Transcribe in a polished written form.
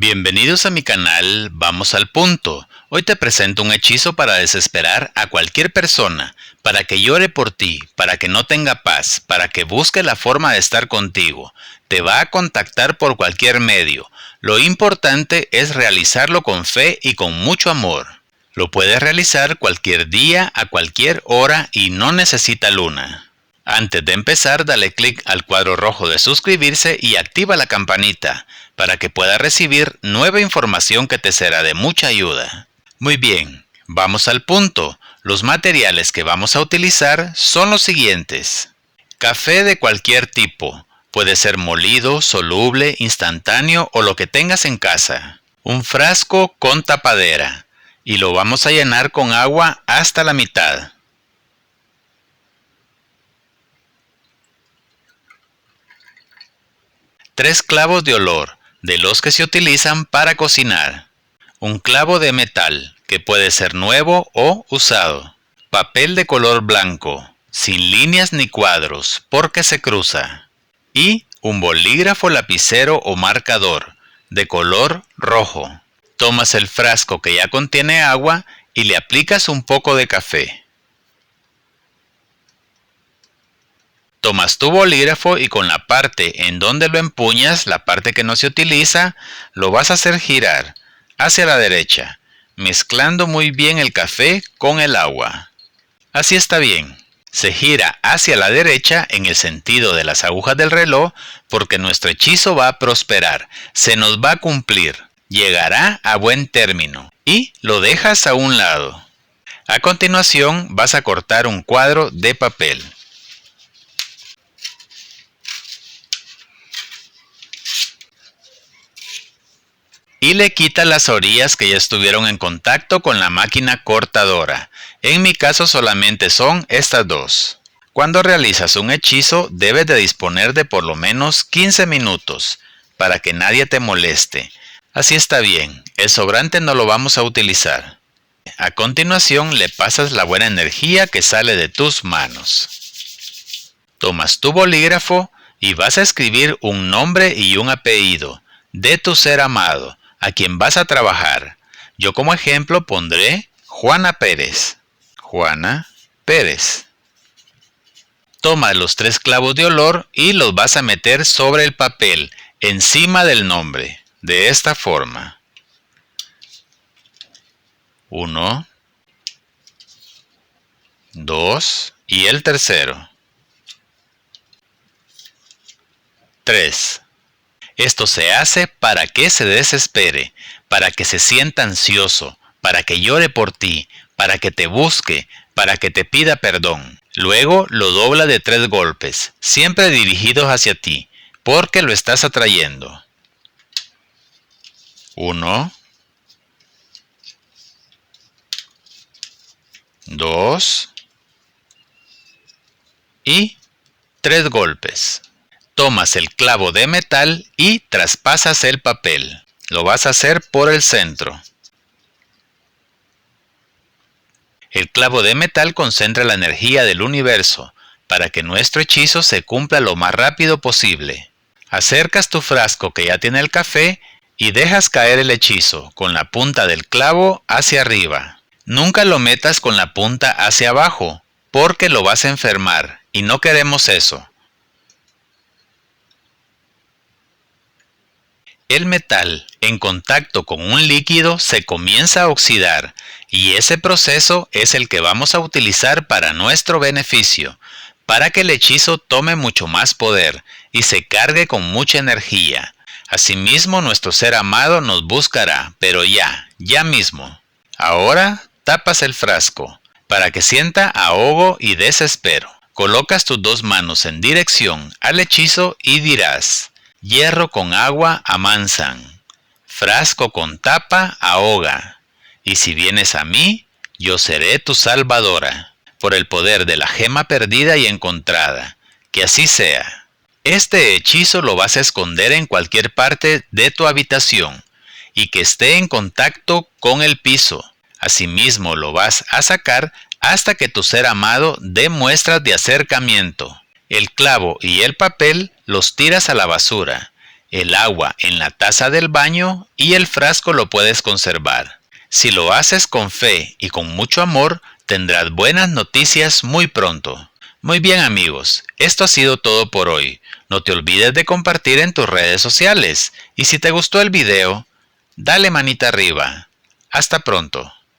Bienvenidos a mi canal, vamos al punto. Hoy te presento un hechizo para desesperar a cualquier persona, para que llore por ti, para que no tenga paz, para que busque la forma de estar contigo. Te va a contactar por cualquier medio. Lo importante es realizarlo con fe y con mucho amor. Lo puedes realizar cualquier día, a cualquier hora y no necesita luna. Antes de empezar, dale clic al cuadro rojo de suscribirse y activa la campanita para que puedas recibir nueva información que te será de mucha ayuda. Muy bien, vamos al punto. Los materiales que vamos a utilizar son los siguientes. Café de cualquier tipo. Puede ser molido, soluble, instantáneo o lo que tengas en casa. Un frasco con tapadera. Y lo vamos a llenar con agua hasta la mitad. Tres clavos de olor, de los que se utilizan para cocinar. Un clavo de metal, que puede ser nuevo o usado. Papel de color blanco, sin líneas ni cuadros, porque se cruza. Y un bolígrafo, lapicero o marcador, de color rojo. Tomas el frasco que ya contiene agua y le aplicas un poco de café. Tomas tu bolígrafo y con la parte en donde lo empuñas, la parte que no se utiliza, lo vas a hacer girar hacia la derecha, mezclando muy bien el café con el agua. Así está bien. Se gira hacia la derecha en el sentido de las agujas del reloj porque nuestro hechizo va a prosperar, se nos va a cumplir, llegará a buen término y lo dejas a un lado. A continuación vas a cortar un cuadro de papel. Y le quita las orillas que ya estuvieron en contacto con la máquina cortadora. En mi caso solamente son estas dos. Cuando realizas un hechizo debes de disponer de por lo menos 15 minutos para que nadie te moleste. Así está bien, el sobrante no lo vamos a utilizar. A continuación le pasas la buena energía que sale de tus manos. Tomas tu bolígrafo y vas a escribir un nombre y un apellido de tu ser amado, a quien vas a trabajar. Yo como ejemplo pondré Juana Pérez. Juana Pérez. Toma los tres clavos de olor y los vas a meter sobre el papel, encima del nombre, de esta forma. 1, 2 y el tercero. 3. Esto se hace para que se desespere, para que se sienta ansioso, para que llore por ti, para que te busque, para que te pida perdón. Luego lo dobla de 3 golpes, siempre dirigidos hacia ti, porque lo estás atrayendo. 1, 2 y 3 golpes. Tomas el clavo de metal y traspasas el papel. Lo vas a hacer por el centro. El clavo de metal concentra la energía del universo para que nuestro hechizo se cumpla lo más rápido posible. Acercas tu frasco que ya tiene el café y dejas caer el hechizo con la punta del clavo hacia arriba. Nunca lo metas con la punta hacia abajo porque lo vas a enfermar y no queremos eso. El metal en contacto con un líquido se comienza a oxidar y ese proceso es el que vamos a utilizar para nuestro beneficio, para que el hechizo tome mucho más poder y se cargue con mucha energía. Asimismo nuestro ser amado nos buscará, pero ya mismo. Ahora tapas el frasco para que sienta ahogo y desespero. Colocas tus 2 manos en dirección al hechizo y dirás: hierro con agua amansan, frasco con tapa ahoga, y si vienes a mí, yo seré tu salvadora, por el poder de la gema perdida y encontrada, que así sea. Este hechizo lo vas a esconder en cualquier parte de tu habitación, y que esté en contacto con el piso. Asimismo lo vas a sacar hasta que tu ser amado dé muestras de acercamiento. El clavo y el papel los tiras a la basura el agua en la taza del baño y el frasco lo puedes conservar. Si lo haces con fe y con mucho amor, tendrás buenas noticias muy pronto. Muy bien amigos, esto ha sido todo por hoy. No te olvides de compartir en tus redes sociales y si te gustó el video, dale manita arriba. Hasta pronto.